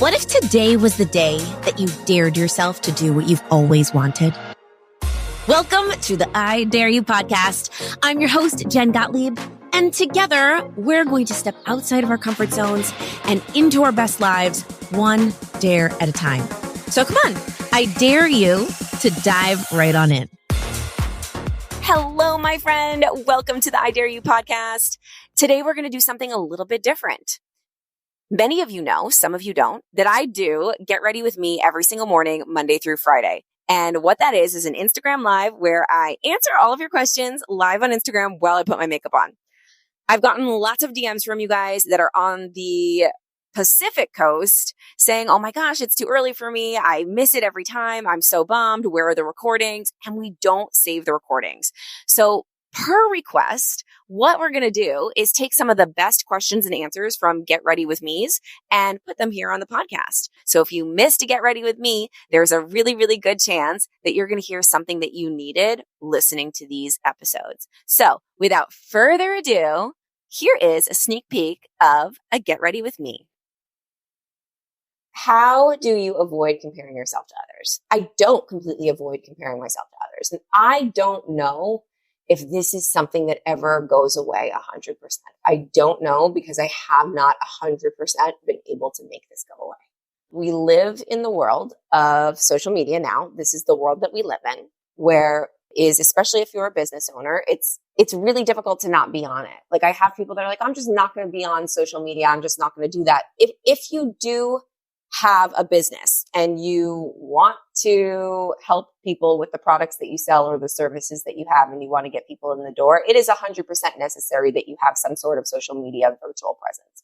What if today was the day that you dared yourself to do what you've always wanted? Welcome to the I Dare You podcast. I'm your host, Jen Gottlieb, and together we're going to step outside of our comfort zones and into our best lives, one dare at a time. So come on, I dare you to dive right on in. Hello, my friend. Welcome to the I Dare You podcast. Today we're going to do something a little bit different. Many of you know, some of you don't, that I do Get Ready With Me every single morning, Monday through Friday. And what that is an Instagram Live where I answer all of your questions live on Instagram while I put my makeup on. I've gotten lots of DMs from you guys that are on the Pacific Coast saying, oh my gosh, it's too early for me. I miss it every time. I'm so bummed. Where are the recordings? And we don't save the recordings. So per request, what we're going to do is take some of the best questions and answers from Get Ready With Me's and put them here on the podcast. So if you missed a Get Ready With Me, there's a really, really good chance that you're going to hear something that you needed listening to these episodes. So without further ado, here is a sneak peek of a Get Ready With Me. How do you avoid comparing yourself to others? I don't completely avoid comparing myself to others. And I don't know if this is something that ever goes away 100%. I don't know because I have not 100% been able to make this go away. We live in the world of social media now. This is the world that we live in, where is, especially if you're a business owner, it's really difficult to not be on it. Like I have people that are like, I'm just not going to be on social media. I'm just not going to do that. If you do have a business and you want to help people with the products that you sell or the services that you have and you want to get people in the door, it is 100% necessary that you have some sort of social media virtual presence.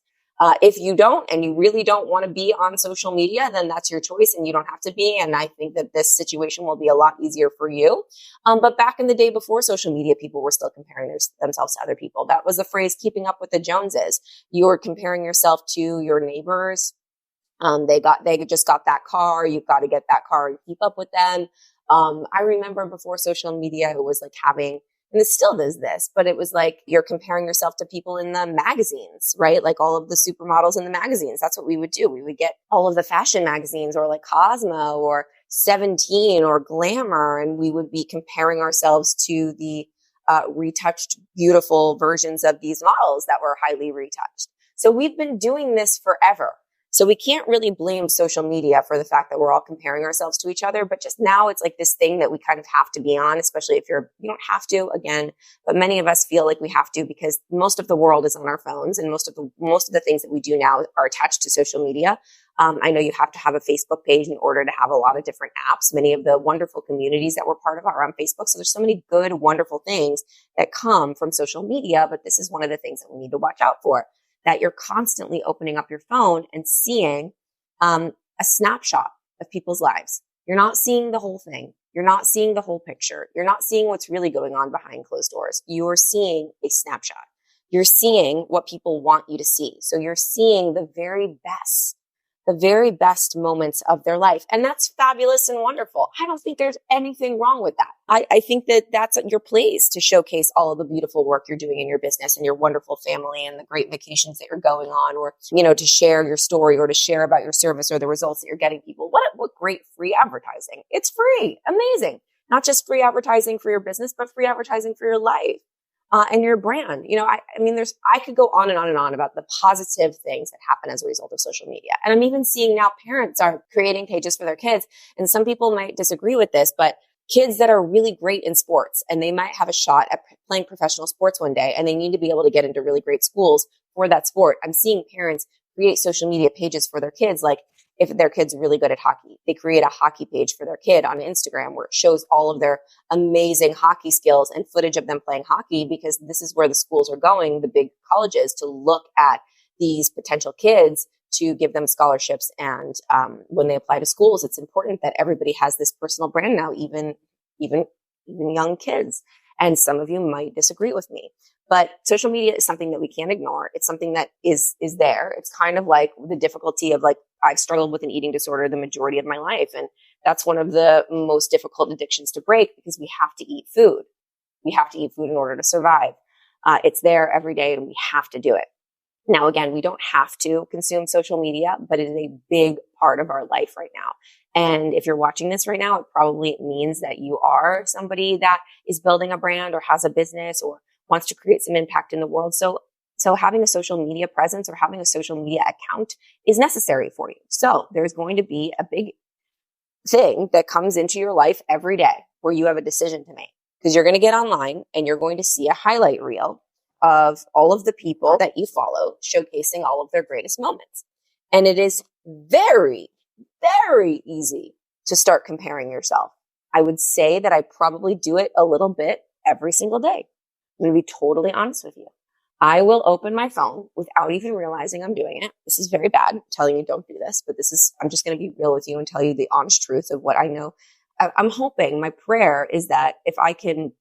If you don't and you really don't want to be on social media, then that's your choice and you don't have to be. And I think that this situation will be a lot easier for you. But back in the day before social media, people were still comparing themselves to other people. That was the phrase, keeping up with the Joneses. You were comparing yourself to your neighbors. They just got that car. You've got to get that car and keep up with them. I remember before social media, it was like having, and it still does this, but it was like you're comparing yourself to people in the magazines, right? Like all of the supermodels in the magazines. That's what we would do. We would get all of the fashion magazines or like Cosmo or 17 or Glamour, and we would be comparing ourselves to the retouched, beautiful versions of these models that were highly retouched. So we've been doing this forever. So we can't really blame social media for the fact that we're all comparing ourselves to each other, but just now it's like this thing that we kind of have to be on, especially if you don't have to again, but many of us feel like we have to because most of the world is on our phones and most of the things that we do now are attached to social media. I know you have to have a Facebook page in order to have a lot of different apps. Many of the wonderful communities that we're part of are on Facebook. So there's so many good, wonderful things that come from social media, but this is one of the things that we need to watch out for. That you're constantly opening up your phone and seeing a snapshot of people's lives. You're not seeing the whole thing. You're not seeing the whole picture. You're not seeing what's really going on behind closed doors. You're seeing a snapshot. You're seeing what people want you to see. So you're seeing the very best moments of their life. And that's fabulous and wonderful. I don't think there's anything wrong with that. I think that that's your place to showcase all of the beautiful work you're doing in your business and your wonderful family and the great vacations that you're going on, or, to share your story or to share about your service or the results that you're getting people. What great free advertising. It's free. Amazing. Not just free advertising for your business, but free advertising for your life. And your brand. I could go on and on and on about the positive things that happen as a result of social media. And I'm even seeing now parents are creating pages for their kids. And some people might disagree with this, but kids that are really great in sports and they might have a shot at playing professional sports one day and they need to be able to get into really great schools for that sport. I'm seeing parents create social media pages for their kids. Like if their kid's really good at hockey, they create a hockey page for their kid on Instagram where it shows all of their amazing hockey skills and footage of them playing hockey, because this is where the schools are going, the big colleges, to look at these potential kids to give them scholarships. And when they apply to schools, it's important that everybody has this personal brand now, even young kids. And some of you might disagree with me. But social media is something that we can't ignore. It's something that is there. It's kind of like the difficulty of like, I've struggled with an eating disorder the majority of my life. And that's one of the most difficult addictions to break because we have to eat food. We have to eat food in order to survive. It's there every day and we have to do it. Now, again, we don't have to consume social media, but it is a big part of our life right now. And if you're watching this right now, it probably means that you are somebody that is building a brand or has a business or wants to create some impact in the world. So having a social media presence or having a social media account is necessary for you. So there's going to be a big thing that comes into your life every day where you have a decision to make, because you're going to get online and you're going to see a highlight reel of all of the people that you follow showcasing all of their greatest moments. And it is very, very easy to start comparing yourself. I would say that I probably do it a little bit every single day. I'm going to be totally honest with you. I will open my phone without even realizing I'm doing it. This is very bad. I'm telling you don't do this, but I'm just going to be real with you and tell you the honest truth of what I know. I'm hoping, my prayer is that if I can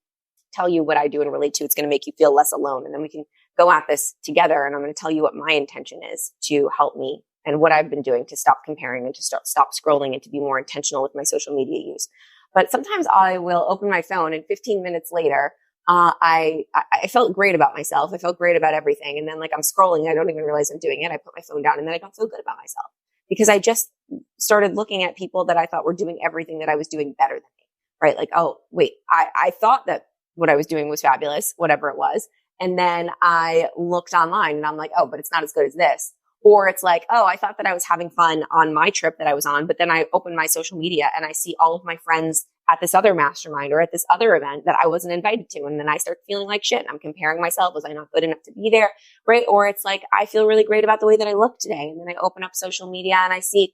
tell you what I do and relate to, it's going to make you feel less alone. And then we can go at this together. And I'm going to tell you what my intention is to help me and what I've been doing to stop comparing and to stop scrolling and to be more intentional with my social media use. But sometimes I will open my phone and 15 minutes later, I felt great about myself. I felt great about everything. And then I'm scrolling, I don't even realize I'm doing it. I put my phone down and then I don't feel good about myself because I just started looking at people that I thought were doing everything that I was doing better than me, right? Oh, wait, I thought that what I was doing was fabulous, whatever it was. And then I looked online and I'm like, oh, but it's not as good as this. Or it's oh, I thought that I was having fun on my trip that I was on, but then I open my social media and I see all of my friends at this other mastermind or at this other event that I wasn't invited to. And then I start feeling like shit and I'm comparing myself. Was I not good enough to be there? Right. Or it's I feel really great about the way that I look today. And then I open up social media and I see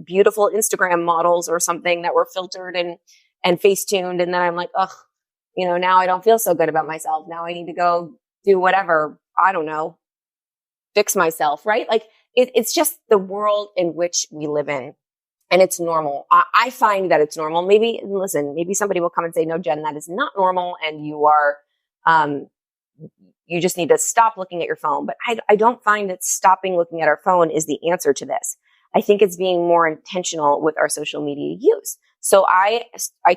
beautiful Instagram models or something that were filtered and face tuned. And then I'm ugh, now I don't feel so good about myself. Now I need to go do whatever. I don't know. Fix myself, right? It's just the world in which we live in. And it's normal. I find that it's normal. Maybe somebody will come and say, no, Jen, that is not normal. And you just need to stop looking at your phone. But I don't find that stopping looking at our phone is the answer to this. I think it's being more intentional with our social media use. So I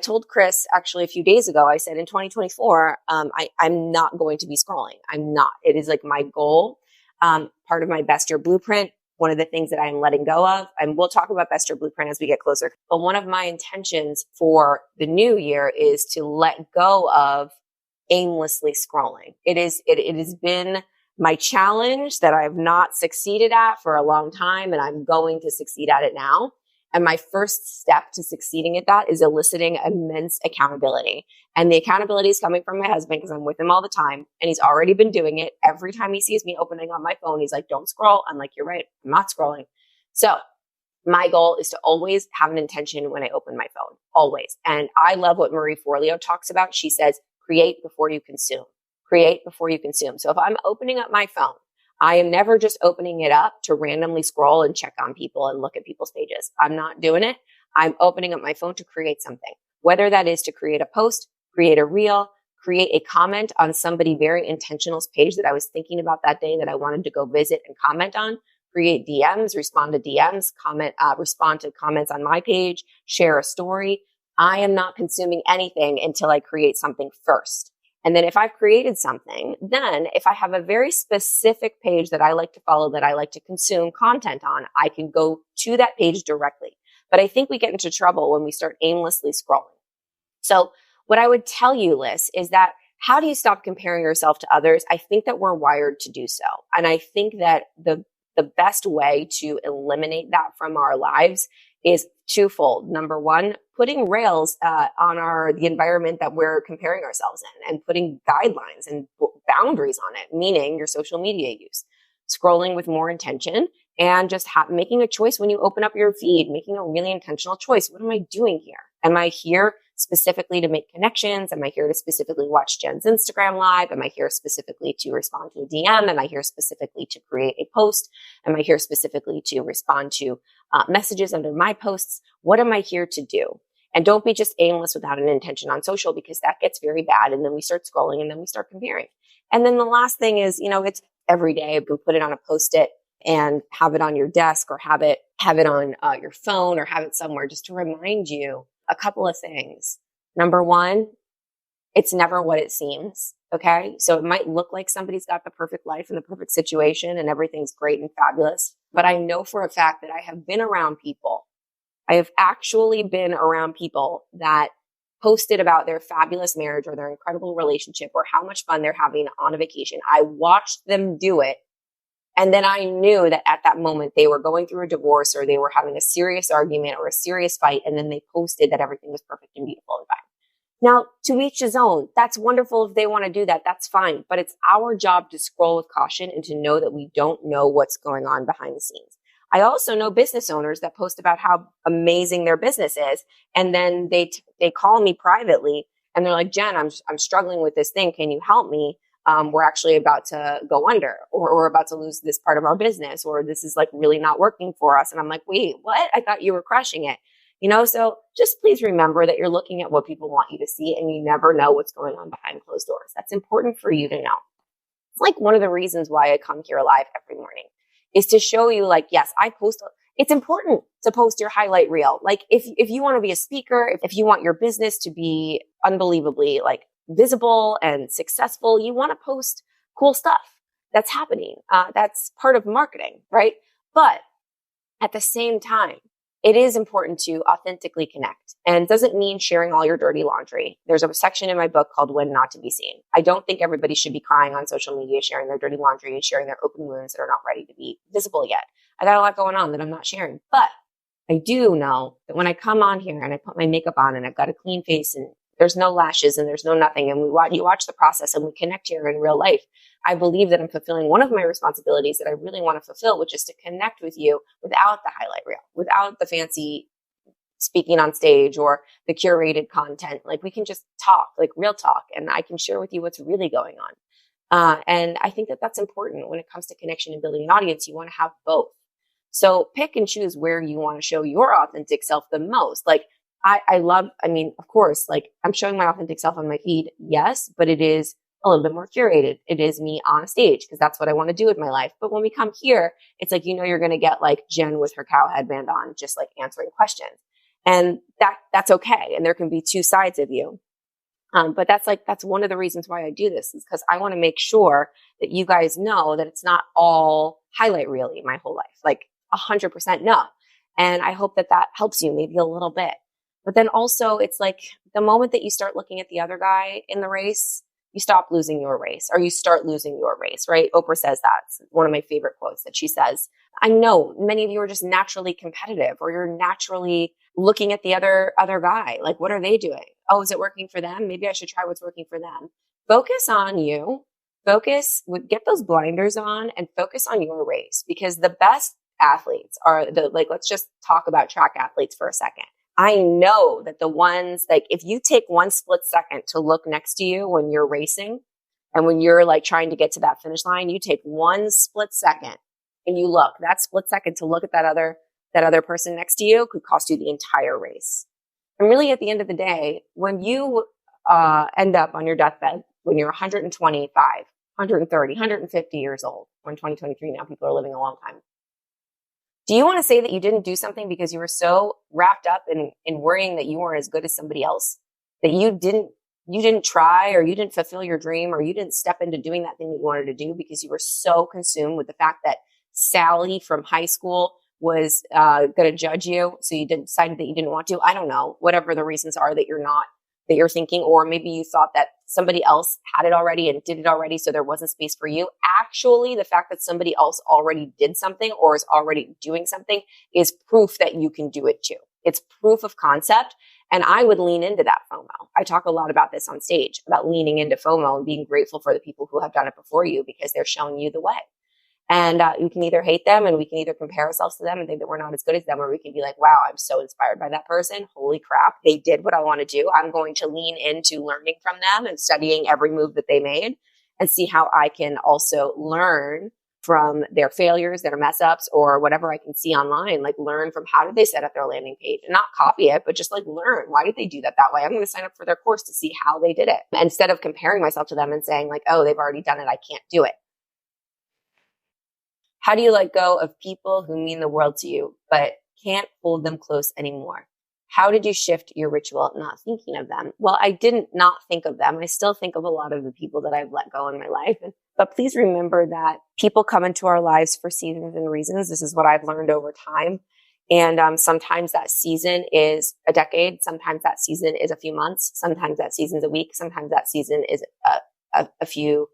told Chris actually a few days ago, I said in 2024, I'm not going to be scrolling. I'm not. It is my goal. Part of my Best Year Blueprint, one of the things that I'm letting go of, and we'll talk about Best Year Blueprint as we get closer. But one of my intentions for the new year is to let go of aimlessly scrolling. It has been my challenge that I've not succeeded at for a long time, and I'm going to succeed at it now. And my first step to succeeding at that is eliciting immense accountability. And the accountability is coming from my husband because I'm with him all the time. And he's already been doing it. Every time he sees me opening on my phone, he's don't scroll. I'm you're right. I'm not scrolling. So my goal is to always have an intention when I open my phone, always. And I love what Marie Forleo talks about. She says, create before you consume. Create before you consume. So if I'm opening up my phone, I am never just opening it up to randomly scroll and check on people and look at people's pages. I'm not doing it. I'm opening up my phone to create something, whether that is to create a post, create a reel, create a comment on somebody very intentional's page that I was thinking about that day that I wanted to go visit and comment on, create DMs, respond to DMs, respond to comments on my page, share a story. I am not consuming anything until I create something first. And then if I've created something, then if I have a very specific page that I like to follow, that I like to consume content on, I can go to that page directly. But I think we get into trouble when we start aimlessly scrolling. So what I would tell you, Liz, is that how do you stop comparing yourself to others? I think that we're wired to do so. And I think that the best way to eliminate that from our lives is twofold. Number one, putting rails on the environment that we're comparing ourselves in and putting guidelines and boundaries on it, meaning your social media use, scrolling with more intention and just making a choice when you open up your feed, making a really intentional choice. What am I doing here? Am I here specifically to make connections? Am I here to specifically watch Jen's Instagram live? Am I here specifically to respond to a DM? Am I here specifically to create a post? Am I here specifically to respond to messages under my posts? What am I here to do? And don't be just aimless without an intention on social, because that gets very bad. And then we start scrolling and then we start comparing. And then the last thing is, it's every day. You can put it on a Post-it and have it on your desk, or have it on your phone, or have it somewhere just to remind you a couple of things. Number one, it's never what it seems. Okay. So it might look like somebody's got the perfect life and the perfect situation and everything's great and fabulous. But I know for a fact that I have been around people. I have actually been around people that posted about their fabulous marriage or their incredible relationship or how much fun they're having on a vacation. I watched them do it. And then I knew that at that moment they were going through a divorce or they were having a serious argument or a serious fight. And then they posted that everything was perfect and beautiful and fine. Now, to each his own. That's wonderful if they want to do that. That's fine. But it's our job to scroll with caution and to know that we don't know what's going on behind the scenes. I also know business owners that post about how amazing their business is. And then they call me privately and they're like, Jen, I'm struggling with this thing. Can you help me? We're actually about to go under or about to lose this part of our business, or this is like really not working for us. And I'm like, wait, what? I thought you were crushing it. So just please remember that you're looking at what people want you to see and you never know what's going on behind closed doors. That's important for you to know. It's like one of the reasons why I come here live every morning is to show you like, yes, I post. It's important to post your highlight reel. Like if you want to be a speaker, if you want your business to be unbelievably like visible and successful, you want to post cool stuff that's happening. That's part of marketing, right? But at the same time, it is important to authentically connect, and doesn't mean sharing all your dirty laundry. There's a section in my book called When Not to Be Seen. I don't think everybody should be crying on social media, sharing their dirty laundry and sharing their open wounds that are not ready to be visible yet. I got a lot going on that I'm not sharing, but I do know that when I come on here and I put my makeup on and I've got a clean face and there's no lashes and there's no nothing, and you watch the process and we connect here in real life, I believe that I'm fulfilling one of my responsibilities that I really want to fulfill, which is to connect with you without the highlight reel, without the fancy speaking on stage or the curated content. Like we can just talk, like real talk, and I can share with you what's really going on. And I think that that's important when it comes to connection and building an audience. You want to have both. So pick and choose where you want to show your authentic self the most. Like of course, like I'm showing my authentic self on my feed. Yes, but it is a little bit more curated. It is me on a stage because that's what I want to do with my life. But when we come here, it's like, you're going to get like Jen with her cow headband on, just like answering questions. And that's okay. And there can be two sides of you. But that's one of the reasons why I do this, is because I want to make sure that you guys know that it's not all highlight really my whole life, like 100% no. And I hope that helps you maybe a little bit. But then also it's like the moment that you start looking at the other guy in the race, you stop losing your race, or you start losing your race, right? Oprah says that. It's one of my favorite quotes that she says. I know many of you are just naturally competitive, or you're naturally looking at the other guy. Like, what are they doing? Oh, is it working for them? Maybe I should try what's working for them. Focus on you. Get those blinders on and focus on your race, because the best athletes are let's just talk about track athletes for a second. I know that the ones, like if you take one split second to look next to you when you're racing and when you're like trying to get to that finish line, you take one split second and you look. That split second to look at that other person next to you could cost you the entire race. And really at the end of the day, when you end up on your deathbed, when you're 125, 130, 150 years old, we're in 2023 now, people are living a long time. Do you want to say that you didn't do something because you were so wrapped up in worrying that you weren't as good as somebody else, that you didn't try, or you didn't fulfill your dream, or you didn't step into doing that thing that you wanted to do because you were so consumed with the fact that Sally from high school was going to judge you, so you decided that you didn't want to? I don't know, whatever the reasons are that you're thinking, or maybe you thought that somebody else had it already and did it already, so there wasn't space for you. Actually, the fact that somebody else already did something or is already doing something is proof that you can do it too. It's proof of concept. And I would lean into that FOMO. I talk a lot about this on stage, about leaning into FOMO and being grateful for the people who have done it before you, because they're showing you the way. And you can either hate them, and we can either compare ourselves to them and think that we're not as good as them, or we can be like, wow, I'm so inspired by that person. Holy crap, they did what I want to do. I'm going to lean into learning from them and studying every move that they made, and see how I can also learn from their failures, their mess ups, or whatever I can see online. Like, learn from how did they set up their landing page, and not copy it, but just like learn. Why did they do that way? I'm going to sign up for their course to see how they did it, instead of comparing myself to them and saying like, oh, they've already done it, I can't do it. How do you let go of people who mean the world to you, but can't hold them close anymore? How did you shift your ritual not thinking of them? Well, I didn't not think of them. I still think of a lot of the people that I've let go in my life. But please remember that people come into our lives for seasons and reasons. This is what I've learned over time. And sometimes that season is a decade. Sometimes that season is a few months. Sometimes that season is a week. Sometimes that season is a few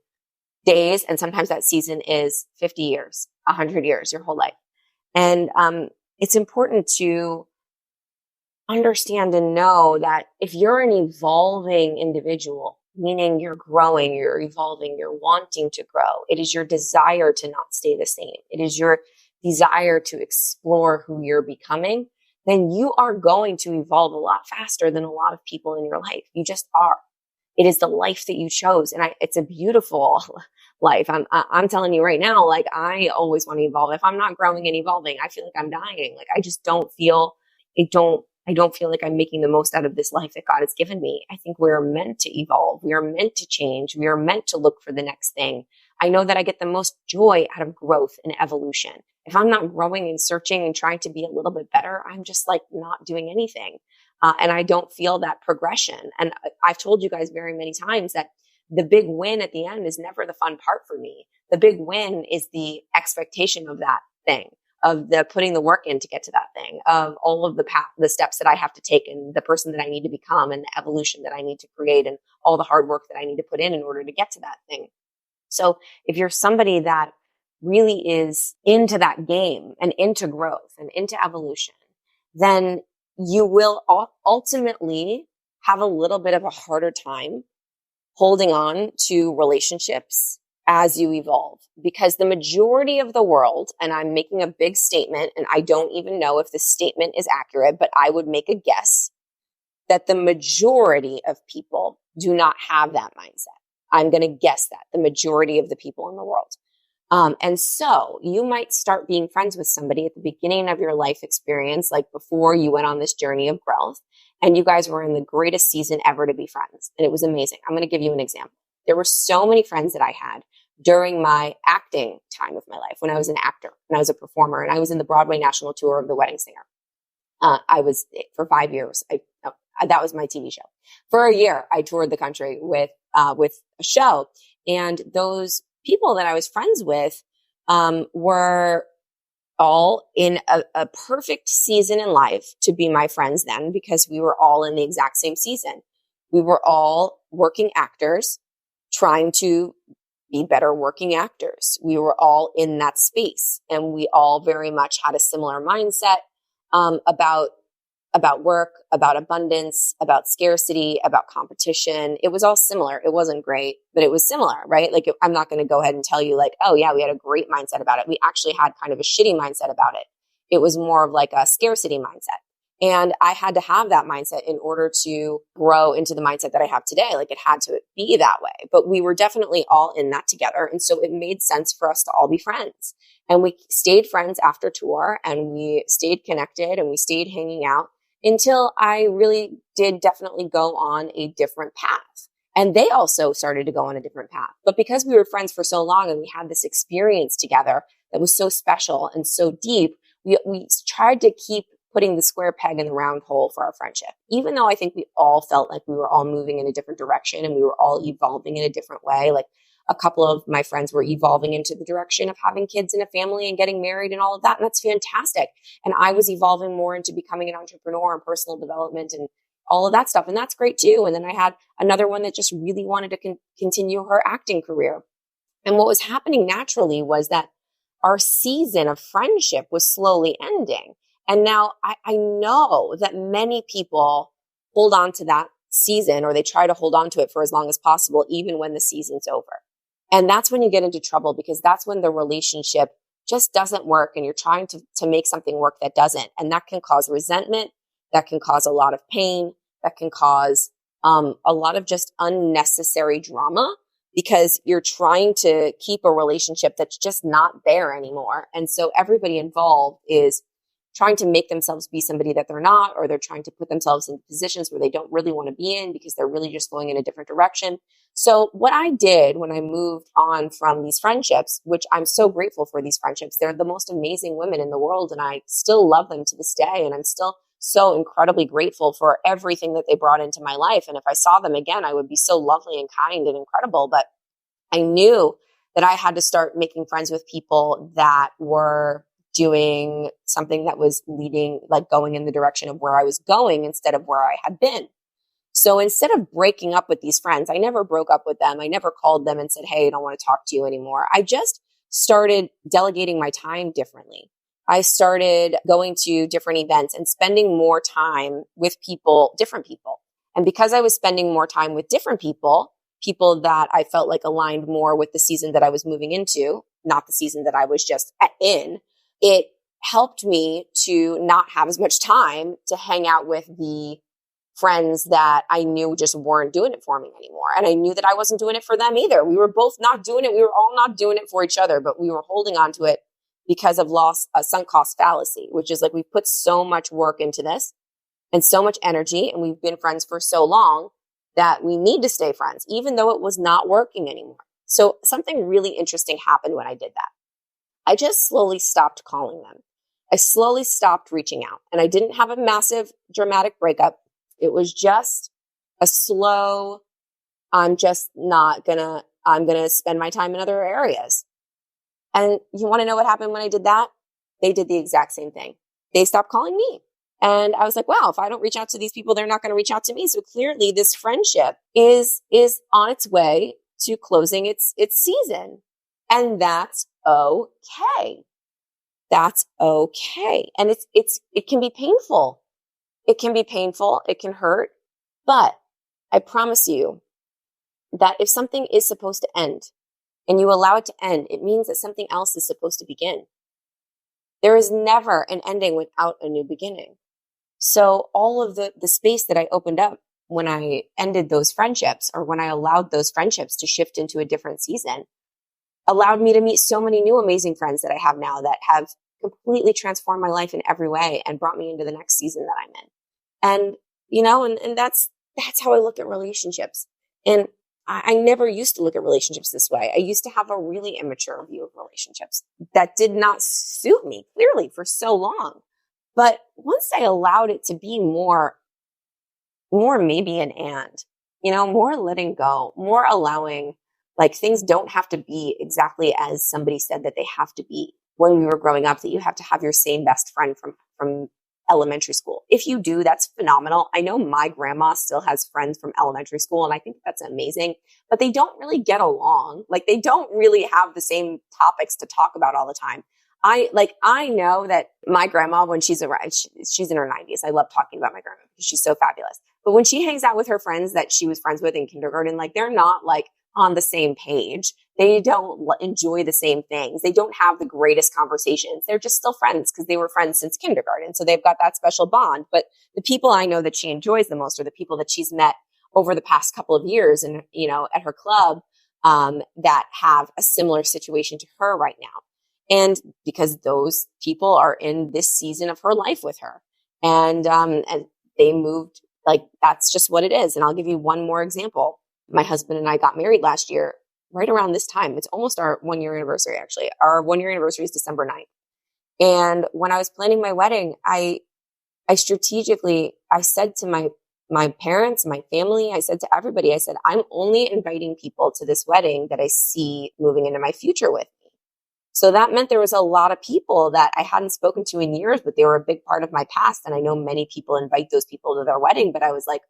days. And sometimes that season is 50 years, 100 years, your whole life. And it's important to understand and know that if you're an evolving individual, meaning you're growing, you're evolving, you're wanting to grow, it is your desire to not stay the same. It is your desire to explore who you're becoming, then you are going to evolve a lot faster than a lot of people in your life. You just are. It is the life that you chose. And it's a beautiful life. I'm telling you right now, like I always want to evolve. If I'm not growing and evolving, I feel like I'm dying. Like I just don't feel, I don't feel like I'm making the most out of this life that God has given me. I think we're meant to evolve. We are meant to change. We are meant to look for the next thing. I know that I get the most joy out of growth and evolution. If I'm not growing and searching and trying to be a little bit better, I'm just like not doing anything. And I don't feel that progression. And I've told you guys very many times that the big win at the end is never the fun part for me. The big win is the expectation of that thing, of the putting the work in to get to that thing, of all of the steps that I have to take and the person that I need to become and the evolution that I need to create and all the hard work that I need to put in order to get to that thing. So if you're somebody that really is into that game and into growth and into evolution, then you will ultimately have a little bit of a harder time holding on to relationships as you evolve, because the majority of the world, and I'm making a big statement, and I don't even know if this statement is accurate, but I would make a guess that the majority of people do not have that mindset. I'm going to guess that the majority of the people in the world. And so you might start being friends with somebody at the beginning of your life experience, like before you went on this journey of growth, and you guys were in the greatest season ever to be friends. And it was amazing. I'm going to give you an example. There were so many friends that I had during my acting time of my life, when I was an actor and I was a performer and I was in the Broadway national tour of The Wedding Singer. I was for 5 years. That was my TV show. For a year, I toured the country with a show, and those people that I was friends with were all in a perfect season in life to be my friends then, because we were all in the exact same season. We were all working actors trying to be better working actors. We were all in that space, and we all very much had a similar mindset about work, about abundance, about scarcity, about competition. It was all similar. It wasn't great, but it was similar, right? Like I'm not going to go ahead and tell you like, oh yeah, we had a great mindset about it. We actually had kind of a shitty mindset about it. It was more of like a scarcity mindset. And I had to have that mindset in order to grow into the mindset that I have today. Like it had to be that way, but we were definitely all in that together. And so it made sense for us to all be friends. And we stayed friends after tour, and we stayed connected, and we stayed hanging out until I really did definitely go on a different path. And they also started to go on a different path. But because we were friends for so long and we had this experience together that was so special and so deep, we tried to keep putting the square peg in the round hole for our friendship. Even though I think we all felt like we were all moving in a different direction and we were all evolving in a different way. Like a couple of my friends were evolving into the direction of having kids and a family and getting married and all of that. And that's fantastic. And I was evolving more into becoming an entrepreneur and personal development and all of that stuff. And that's great too. And then I had another one that just really wanted to continue her acting career. And what was happening naturally was that our season of friendship was slowly ending. And now I know that many people hold on to that season, or they try to hold on to it for as long as possible, even when the season's over. And that's when you get into trouble, because that's when the relationship just doesn't work and you're trying to make something work that doesn't. And that can cause resentment. That can cause a lot of pain. That can cause a lot of just unnecessary drama, because you're trying to keep a relationship that's just not there anymore. And so everybody involved is trying to make themselves be somebody that they're not, or they're trying to put themselves in positions where they don't really want to be in because they're really just going in a different direction. So what I did when I moved on from these friendships, which I'm so grateful for these friendships, they're the most amazing women in the world, and I still love them to this day. And I'm still so incredibly grateful for everything that they brought into my life. And if I saw them again, I would be so lovely and kind and incredible. But I knew that I had to start making friends with people that were doing something that was leading, like going in the direction of where I was going instead of where I had been. So instead of breaking up with these friends, I never broke up with them. I never called them and said, hey, I don't want to talk to you anymore. I just started delegating my time differently. I started going to different events and spending more time with people, different people. And because I was spending more time with different people, people that I felt like aligned more with the season that I was moving into, not the season that I was just in, it helped me to not have as much time to hang out with the friends that I knew just weren't doing it for me anymore. And I knew that I wasn't doing it for them either. We were both not doing it. We were all not doing it for each other, but we were holding on to it because of a sunk cost fallacy, which is like we've put so much work into this and so much energy, and we've been friends for so long that we need to stay friends, even though it was not working anymore. So something really interesting happened when I did that. I just slowly stopped calling them. I slowly stopped reaching out, and I didn't have a massive dramatic breakup. It was just a slow, I'm going to spend my time in other areas. And you want to know what happened when I did that? They did the exact same thing. They stopped calling me. And I was like, wow, if I don't reach out to these people, they're not going to reach out to me. So clearly this friendship is on its way to closing its season. And that's okay. That's okay. And it can be painful. It can be painful. It can hurt. But I promise you that if something is supposed to end and you allow it to end, it means that something else is supposed to begin. There is never an ending without a new beginning. So all of the space that I opened up when I ended those friendships, or when I allowed those friendships to shift into a different season, allowed me to meet so many new amazing friends that I have now that have completely transformed my life in every way and brought me into the next season that I'm in. And, and that's how I look at relationships. And I never used to look at relationships this way. I used to have a really immature view of relationships that did not suit me clearly for so long. But once I allowed it to be more maybe more letting go, more allowing, like things don't have to be exactly as somebody said that they have to be when we were growing up, that you have to have your same best friend from elementary school. If you do, that's phenomenal. I know my grandma still has friends from elementary school, and I think that's amazing, but they don't really get along. Like they don't really have the same topics to talk about all the time. I know that my grandma, when she's around, she's in her 90s. I love talking about my grandma because she's so fabulous. But when she hangs out with her friends that she was friends with in kindergarten, like they're not like on the same page. They don't enjoy the same things. They don't have the greatest conversations. They're just still friends because they were friends since kindergarten. So they've got that special bond. But the people I know that she enjoys the most are the people that she's met over the past couple of years and, at her club, that have a similar situation to her right now. And because those people are in this season of her life with her, and they moved, like that's just what it is. And I'll give you one more example. My husband and I got married last year, right around this time. It's almost our 1-year anniversary, actually. Our 1-year anniversary is December 9th. And when I was planning my wedding, I strategically, I said to my parents, my family, I said to everybody, I said, I'm only inviting people to this wedding that I see moving into my future with me. So that meant there was a lot of people that I hadn't spoken to in years, but they were a big part of my past. And I know many people invite those people to their wedding, but I was like,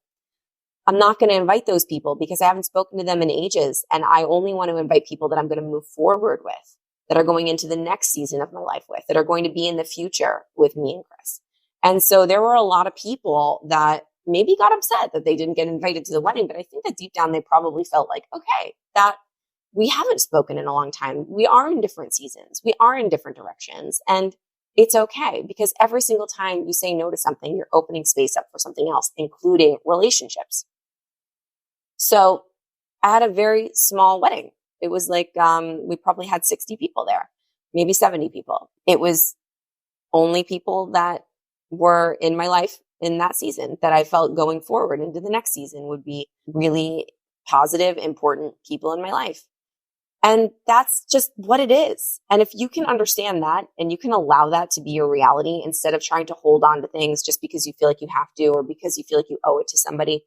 I'm not going to invite those people because I haven't spoken to them in ages. And I only want to invite people that I'm going to move forward with, that are going into the next season of my life with, that are going to be in the future with me and Chris. And so there were a lot of people that maybe got upset that they didn't get invited to the wedding, but I think that deep down they probably felt like, okay, that we haven't spoken in a long time. We are in different seasons. We are in different directions. And it's okay because every single time you say no to something, you're opening space up for something else, including relationships. So I had a very small wedding. It was like, we probably had 60 people there, maybe 70 people. It was only people that were in my life in that season that I felt going forward into the next season would be really positive, important people in my life. And that's just what it is. And if you can understand that and you can allow that to be your reality instead of trying to hold on to things just because you feel like you have to or because you feel like you owe it to somebody,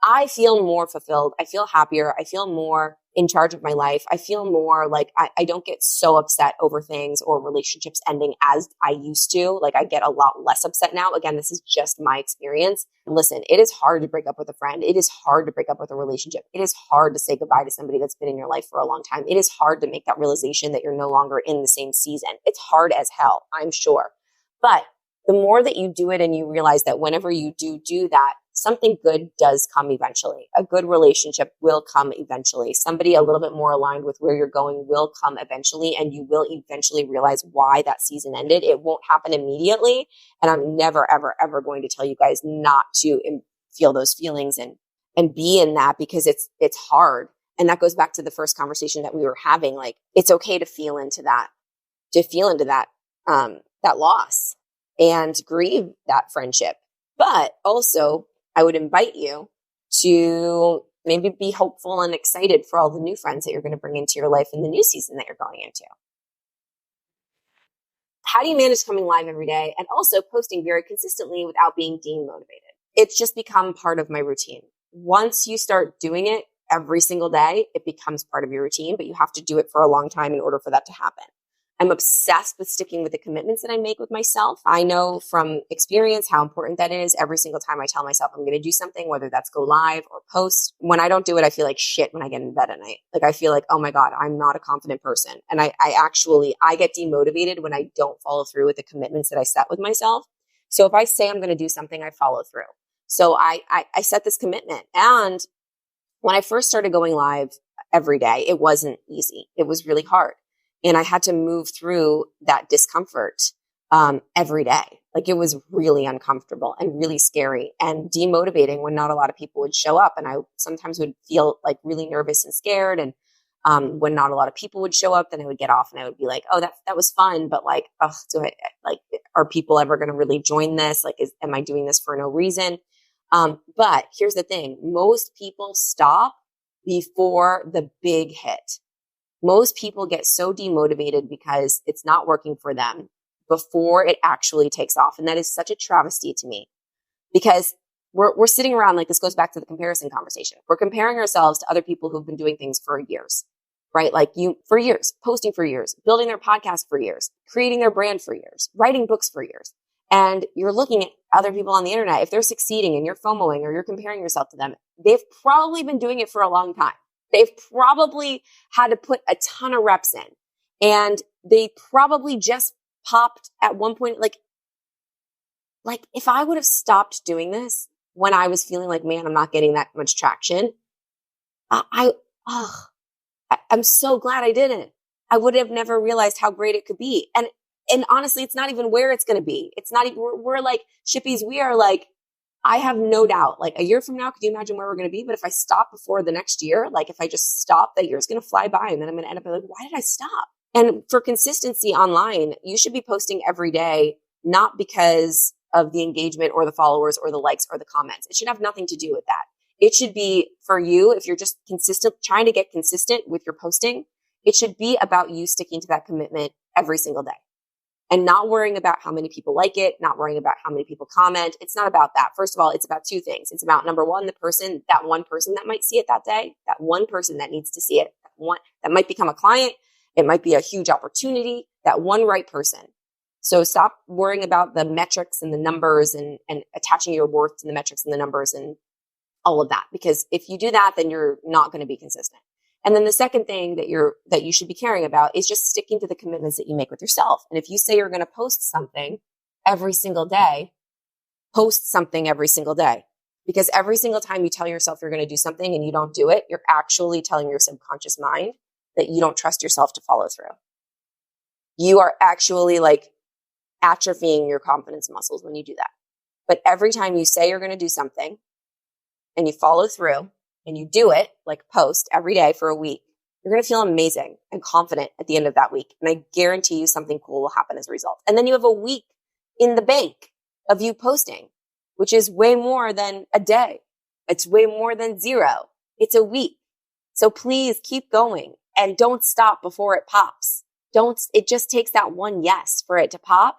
I feel more fulfilled. I feel happier. I feel more in charge of my life. I feel more like I don't get so upset over things or relationships ending as I used to. Like I get a lot less upset now. Again, this is just my experience. Listen, it is hard to break up with a friend. It is hard to break up with a relationship. It is hard to say goodbye to somebody that's been in your life for a long time. It is hard to make that realization that you're no longer in the same season. It's hard as hell, I'm sure. But the more that you do it and you realize that whenever you do that, something good does come eventually. A good relationship will come eventually. Somebody a little bit more aligned with where you're going will come eventually, and you will eventually realize why that season ended. It won't happen immediately. And I'm never, ever, ever going to tell you guys not to feel those feelings and be in that because it's hard. And that goes back to the first conversation that we were having. Like, it's okay to feel into that, that loss and grieve that friendship. But also, I would invite you to maybe be hopeful and excited for all the new friends that you're going to bring into your life in the new season that you're going into. How do you manage coming live every day and also posting very consistently without being demotivated? It's just become part of my routine. Once you start doing it every single day, it becomes part of your routine, but you have to do it for a long time in order for that to happen. I'm obsessed with sticking with the commitments that I make with myself. I know from experience how important that is. Every single time I tell myself I'm going to do something, whether that's go live or post, when I don't do it, I feel like shit when I get in bed at night. Like I feel like, oh my God, I'm not a confident person. And I get demotivated when I don't follow through with the commitments that I set with myself. So if I say I'm going to do something, I follow through. So I set this commitment. And when I first started going live every day, it wasn't easy. It was really hard. And I had to move through that discomfort every day. Like it was really uncomfortable and really scary and demotivating when not a lot of people would show up. And I sometimes would feel like really nervous and scared. And when not a lot of people would show up, then I would get off and I would be like, oh, that was fun. But like, are people ever going to really join this? Like, am I doing this for no reason? But here's the thing. Most people stop before the big hit. Most people get so demotivated because it's not working for them before it actually takes off. And that is such a travesty to me because we're sitting around, like this goes back to the comparison conversation. We're comparing ourselves to other people who've been doing things for years, right? Like for years, posting for years, building their podcast for years, creating their brand for years, writing books for years. And you're looking at other people on the internet. If they're succeeding and you're FOMOing or you're comparing yourself to them, they've probably been doing it for a long time. They've probably had to put a ton of reps in and they probably just popped at one point. Like if I would have stopped doing this when I was feeling like, man, I'm not getting that much traction. I'm so glad I didn't. I would have never realized how great it could be. And honestly, it's not even where it's going to be. It's not even, we're like shippies. We are like, I have no doubt, like a year from now, could you imagine where we're going to be? But if I stop before the next year, like if I just stop, that year's going to fly by and then I'm going to end up like, why did I stop? And for consistency online, you should be posting every day, not because of the engagement or the followers or the likes or the comments. It should have nothing to do with that. It should be for you, if you're just consistent, trying to get consistent with your posting, it should be about you sticking to that commitment every single day. And not worrying about how many people like it, not worrying about how many people comment. It's not about that. First of all, it's about two things. It's about number one, that one person that might see it that day, that one person that needs to see it, that might become a client. It might be a huge opportunity, that one right person. So stop worrying about the metrics and the numbers and attaching your worth to the metrics and the numbers and all of that. Because if you do that, then you're not going to be consistent. And then the second thing that you should be caring about is just sticking to the commitments that you make with yourself. And if you say you're going to post something every single day, post something every single day. Because every single time you tell yourself you're going to do something and you don't do it, you're actually telling your subconscious mind that you don't trust yourself to follow through. You are actually like atrophying your confidence muscles when you do that. But every time you say you're going to do something and you follow through, and you do it, like post every day for a week, you're going to feel amazing and confident at the end of that week. And I guarantee you something cool will happen as a result. And then you have a week in the bank of you posting, which is way more than a day. It's way more than zero. It's a week. So please keep going and don't stop before it pops. It just takes that one yes for it to pop,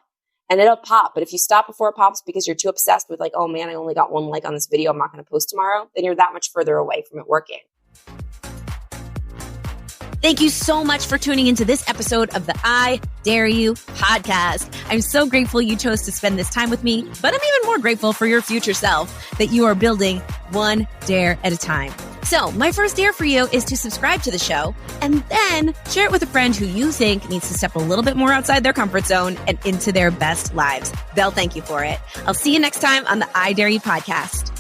and it'll pop. But if you stop before it pops because you're too obsessed with like, oh man, I only got one like on this video, I'm not going to post tomorrow, then you're that much further away from it working. Thank you so much for tuning into this episode of the I Dare You podcast. I'm so grateful you chose to spend this time with me, but I'm even more grateful for your future self that you are building one dare at a time. So my first dare for you is to subscribe to the show and then share it with a friend who you think needs to step a little bit more outside their comfort zone and into their best lives. They'll thank you for it. I'll see you next time on the I Dare You podcast.